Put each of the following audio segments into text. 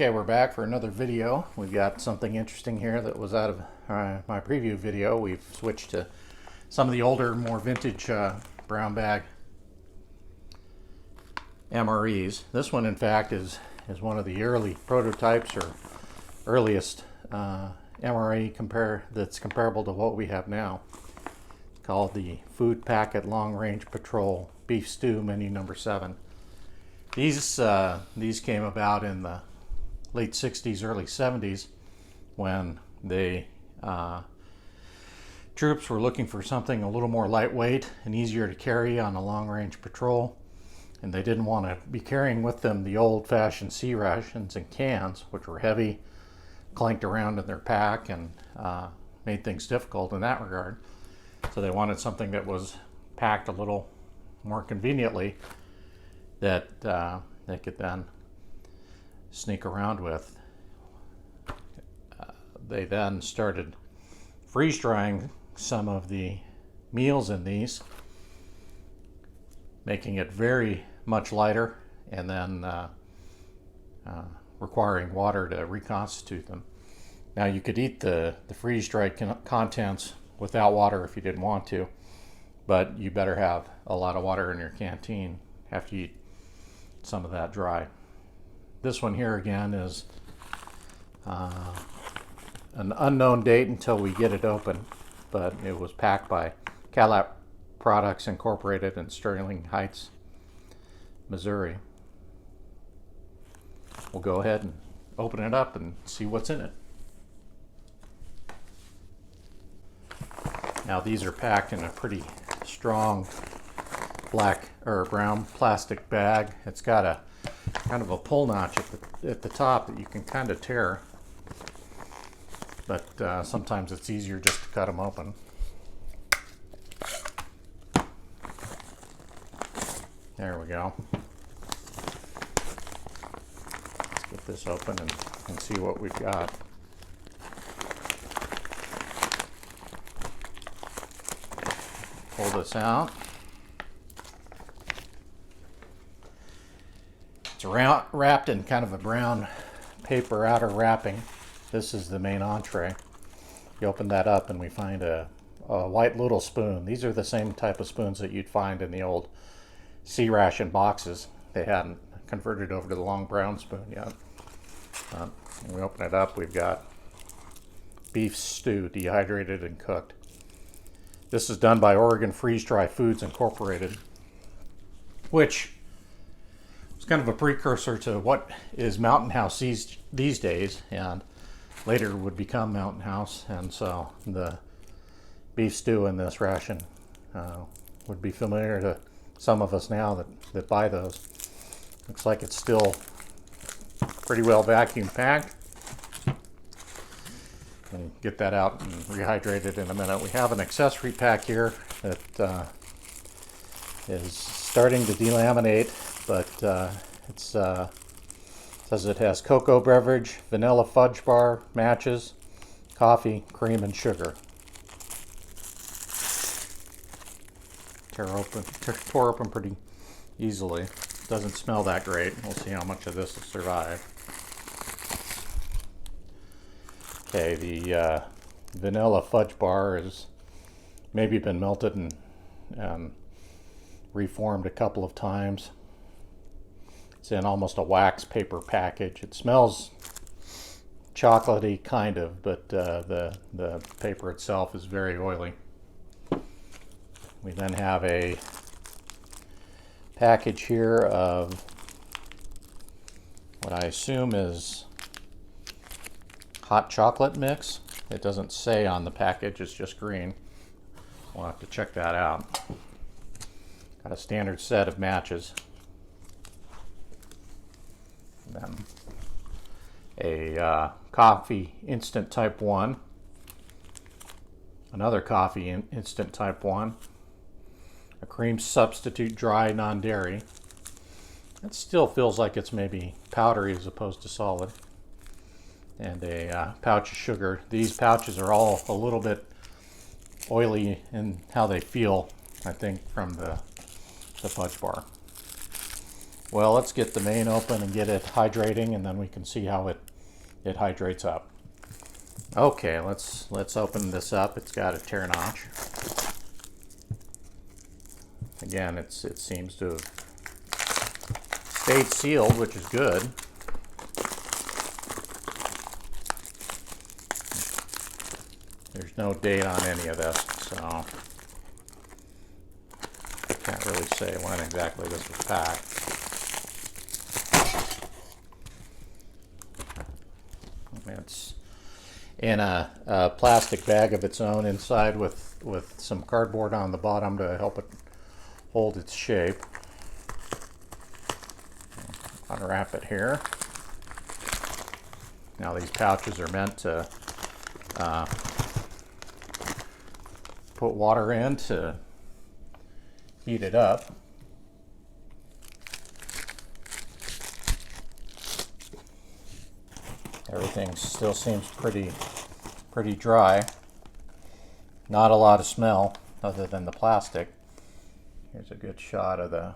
Okay, we're back for another video. We've got something interesting here that was out of my preview video. We've switched to some of the older, more vintage brown bag MREs. This one, in fact, is one of the early prototypes or earliest MRE that's comparable to what we have now. It's called the Food Packet Long Range Patrol Beef Stew Menu Number 7. These came about in the late 60s, early 70s, when the troops were looking for something a little more lightweight and easier to carry on a long-range patrol, and they didn't want to be carrying with them the old-fashioned C rations and cans, which were heavy, clanked around in their pack, and made things difficult in that regard. So they wanted something that was packed a little more conveniently that they could then sneak around with. They then started freeze drying some of the meals in these, making it very much lighter, and then requiring water to reconstitute them. Now, you could eat the freeze dried contents without water if you didn't want to, but you better have a lot of water in your canteen after you eat some of that dry. This one here again is an unknown date until we get it open, but it was packed by Calap Products Incorporated in Sterling Heights, Missouri. We'll go ahead and open it up and see what's in it. Now, these are packed in a pretty strong black or brown plastic bag. It's got a kind of a pull notch at the top that you can kind of tear, but sometimes it's easier just to cut them open. There we go. Let's get this open and see what we've got. Pull this out. It's wrapped in kind of a brown paper outer wrapping. This is the main entree. You open that up and we find a white little spoon. These are the same type of spoons that you'd find in the old C ration boxes. They hadn't converted over to the long brown spoon yet. When we open it up, we've got beef stew, dehydrated and cooked. This is done by Oregon Freeze Dry Foods Incorporated, which is kind of a precursor to what is Mountain House these days, and later would become Mountain House. And so the beef stew in this ration would be familiar to some of us now that buy those. Looks like it's still pretty well vacuum packed. And get that out and rehydrate it in a minute. We have an accessory pack here that is starting to delaminate, but it says it has cocoa beverage, vanilla fudge bar, matches, coffee, cream, and sugar. Tore open pretty easily. Doesn't smell that great. We'll see how much of this will survive. Okay, the vanilla fudge bar has maybe been melted and reformed a couple of times. It's in almost a wax paper package. It smells chocolatey, kind of, but the paper itself is very oily. We then have a package here of what I assume is hot chocolate mix. It doesn't say on the package, it's just green. We'll have to check that out. Got a standard set of matches. Then a coffee instant type 1. Another coffee instant type 1. A cream substitute dry non-dairy. It still feels like it's maybe powdery as opposed to solid. And a pouch of sugar. These pouches are all a little bit oily in how they feel, I think, from the fudge bar. Well, let's get the main open and get it hydrating, and then we can see how it hydrates up. Okay, let's open this up. It's got a tear notch. Again, it seems to have stayed sealed, which is good. There's no date on any of this, so I can't really say when exactly this was packed. It's in a plastic bag of its own inside with some cardboard on the bottom to help it hold its shape. Unwrap it here. Now these pouches are meant to put water in to heat it up. Everything still seems pretty dry. Not a lot of smell other than the plastic. Here's a good shot of the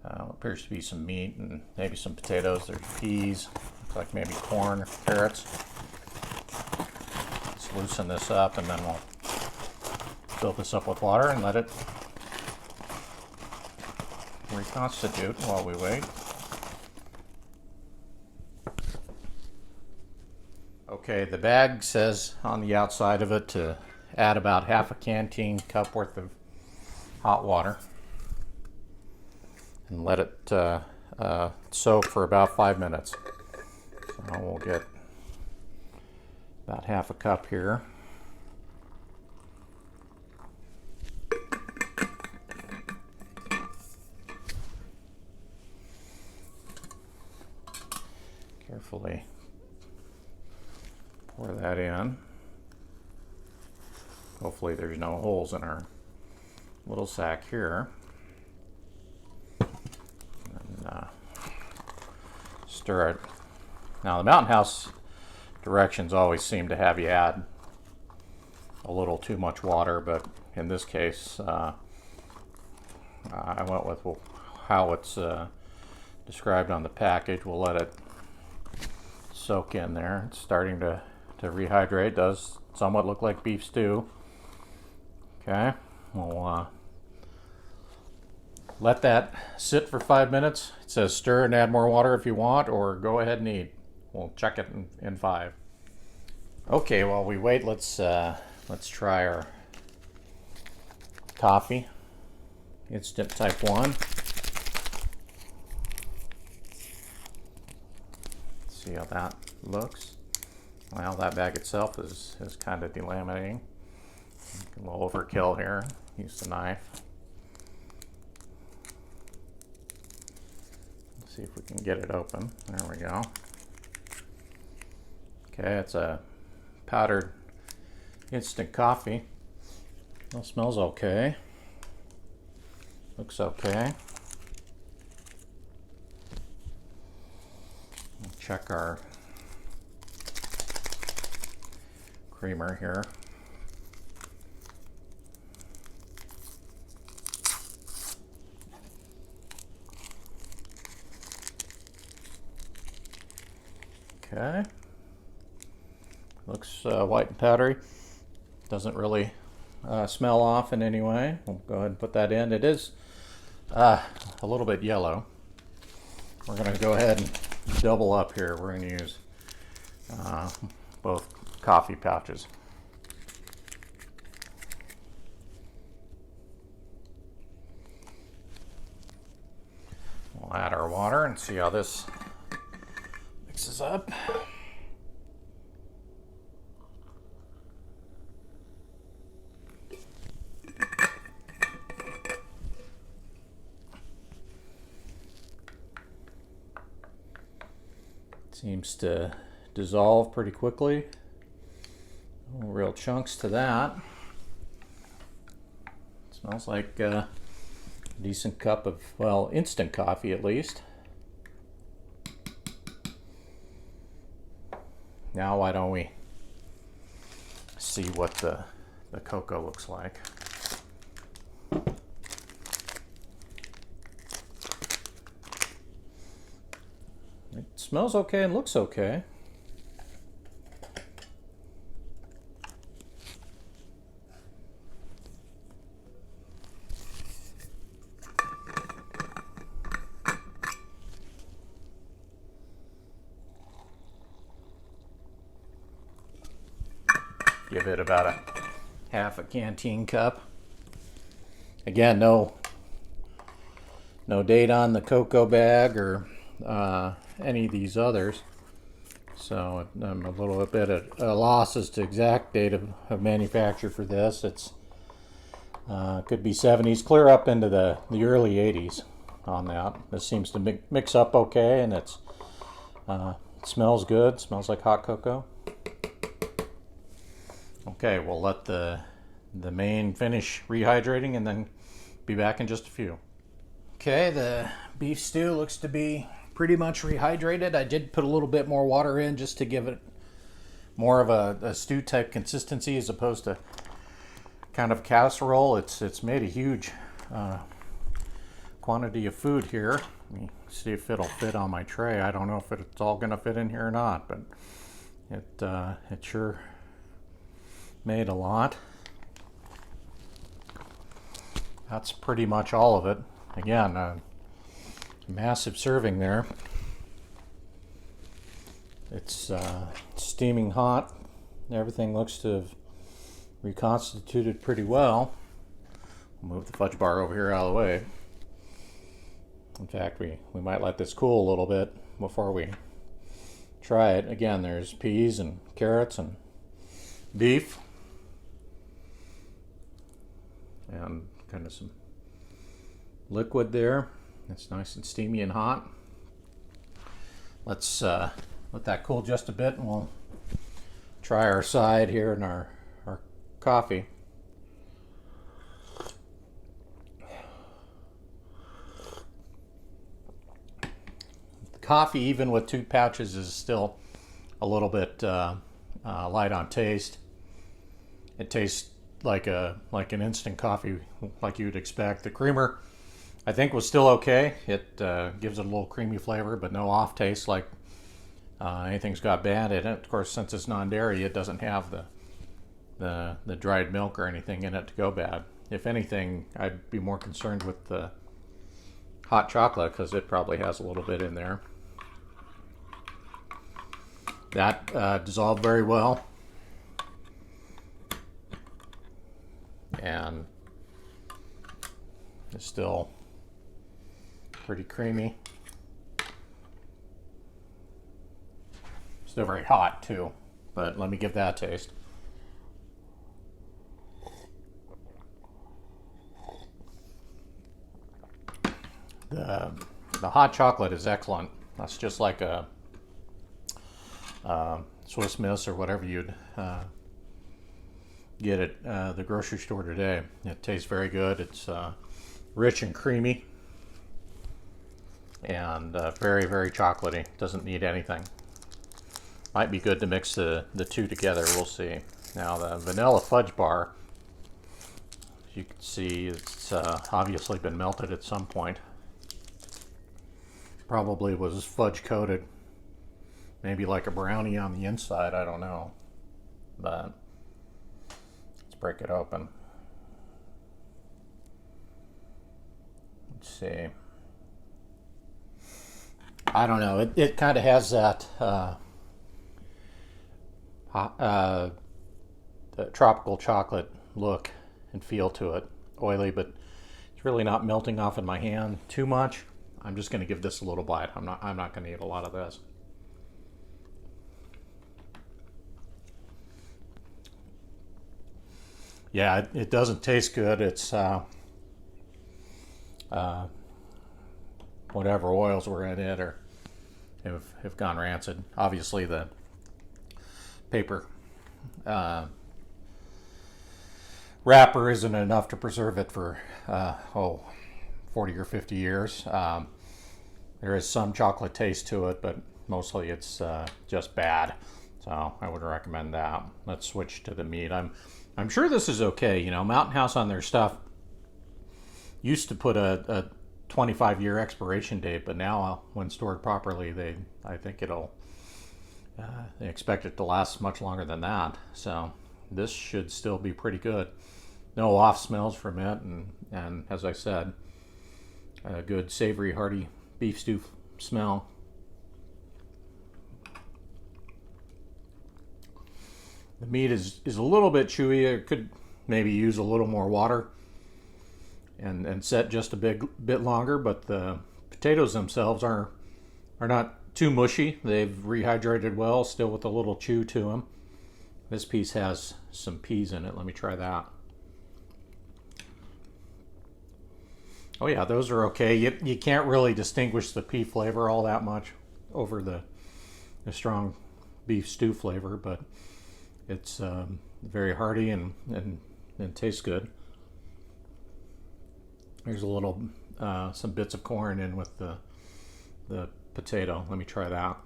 appears to be some meat and maybe some potatoes. There's peas, looks like maybe corn or carrots. Let's loosen this up and then we'll fill this up with water and let it reconstitute while we wait. Okay, the bag says on the outside of it to add about half a canteen cup worth of hot water and let it soak for about 5 minutes. So we'll get about half a cup here. Carefully pour that in. Hopefully there's no holes in our little sack here. And stir it. Now the Mountain House directions always seem to have you add a little too much water, but in this case I went with how it's described on the package. We'll let it soak in there. It's starting to rehydrate. Does somewhat look like beef stew. Okay, we'll let that sit for 5 minutes. It says stir and add more water if you want, or go ahead and eat. We'll check it in 5. Okay, while we wait, let's try our coffee. Instant type 1. See how that looks. Well, that bag itself is kind of delaminating. A little overkill here. Use the knife. Let's see if we can get it open. There we go. Okay, it's a powdered instant coffee. Well, smells okay. Looks okay. We'll check our creamer here. Okay. Looks white and powdery. Doesn't really smell off in any way. We'll go ahead and put that in. It is a little bit yellow. We're going to go ahead and double up here. We're going to use both coffee pouches. We'll add our water and see how this mixes up. Seems to dissolve pretty quickly. No real chunks to that. Smells like a decent cup of, well, instant coffee at least. Now why don't we see what the cocoa looks like. Smells okay and looks okay. Give it about a half a canteen cup. Again, no date on the cocoa bag or any of these others. So I'm a little bit at a loss as to exact date of manufacture for this. It's could be 70s, clear up into the early 80s on that. This seems to mix up okay, and it smells good. Smells like hot cocoa. Okay, we'll let the main finish rehydrating and then be back in just a few. Okay, the beef stew looks to be pretty much rehydrated. I did put a little bit more water in just to give it more of a stew type consistency as opposed to kind of casserole. It's made a huge quantity of food here. Let me see if it'll fit on my tray. I don't know if it's all going to fit in here or not, but it sure made a lot. That's pretty much all of it. Again, a massive serving there. It's steaming hot. Everything looks to have reconstituted pretty well. We'll move the fudge bar over here out of the way. In fact, we might let this cool a little bit before we try it. Again, there's peas and carrots and beef. And kind of some liquid there. It's nice and steamy and hot. Let's let that cool just a bit and we'll try our side here in our coffee. The coffee, even with 2 pouches, is still a little bit light on taste. It tastes like an instant coffee, like you'd expect. The creamer, I think, was still okay. It gives it a little creamy flavor, but no off taste like anything's got bad in it. Of course, since it's non-dairy, it doesn't have the dried milk or anything in it to go bad. If anything, I'd be more concerned with the hot chocolate because it probably has a little bit in there. That dissolved very well. And it's still pretty creamy. Still very hot too, but let me give that a taste. The hot chocolate is excellent. That's just like a Swiss Miss or whatever you'd get at the grocery store today. It tastes very good. It's rich and creamy and very, very chocolatey. Doesn't need anything. Might be good to mix the two together. We'll see. Now the vanilla fudge bar, as you can see, it's obviously been melted at some point. Probably was fudge coated. Maybe like a brownie on the inside. I don't know. But let's break it open. Let's see. I don't know. It kind of has that the tropical chocolate look and feel to it. Oily, but it's really not melting off in my hand too much. I'm just going to give this a little bite. I'm not going to eat a lot of this. Yeah, it doesn't taste good. It's whatever oils were in it or have gone rancid. Obviously, the paper wrapper isn't enough to preserve it for 40 or 50 years. There is some chocolate taste to it, but mostly it's just bad. So I would recommend that. Let's switch to the meat. I'm sure this is okay. You know, Mountain House on their stuff used to put a 25-year expiration date, but now when stored properly, I think they expect it to last much longer than that. So this should still be pretty good. No off smells from it, and as I said, a good savory, hearty beef stew smell. The meat is a little bit chewy. It could maybe use a little more water and set just a bit longer, but the potatoes themselves are not too mushy. They've rehydrated well, still with a little chew to them. This piece has some peas in it. Let me try that. Oh yeah, those are okay. You can't really distinguish the pea flavor all that much over the strong beef stew flavor, but it's very hearty and tastes good. There's a little some bits of corn in with the potato. Let me try that.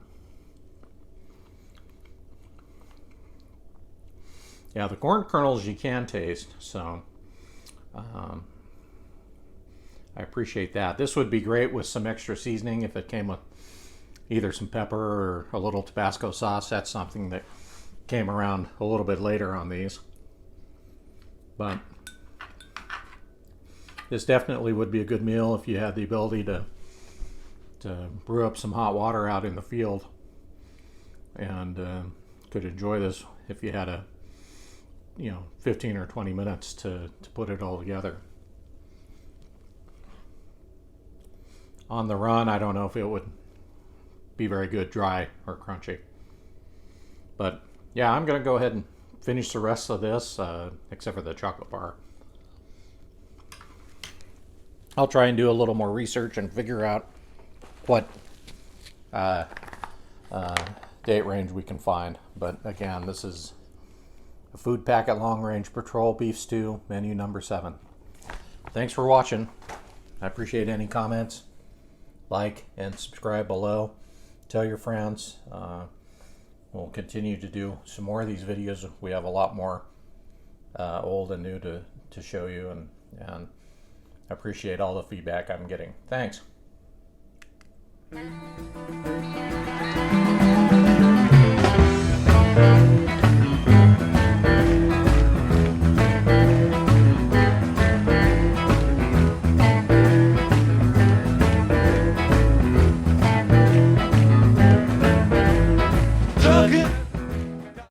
Yeah, the corn kernels you can taste, so I appreciate that. This would be great with some extra seasoning if it came with either some pepper or a little Tabasco sauce. That's something that came around a little bit later on these. But this definitely would be a good meal if you had the ability to brew up some hot water out in the field, and could enjoy this if you had 15 or 20 minutes to put it all together. On the run, I don't know if it would be very good dry or crunchy. But yeah, I'm going to go ahead and finish the rest of this, except for the chocolate bar. I'll try and do a little more research and figure out what date range we can find. But again, this is a Food Packet Long Range Patrol Beef Stew, menu number 7. Thanks for watching. I appreciate any comments. Like and subscribe below. Tell your friends. We'll continue to do some more of these videos. We have a lot more old and new to show you, and I appreciate all the feedback I'm getting. Thanks.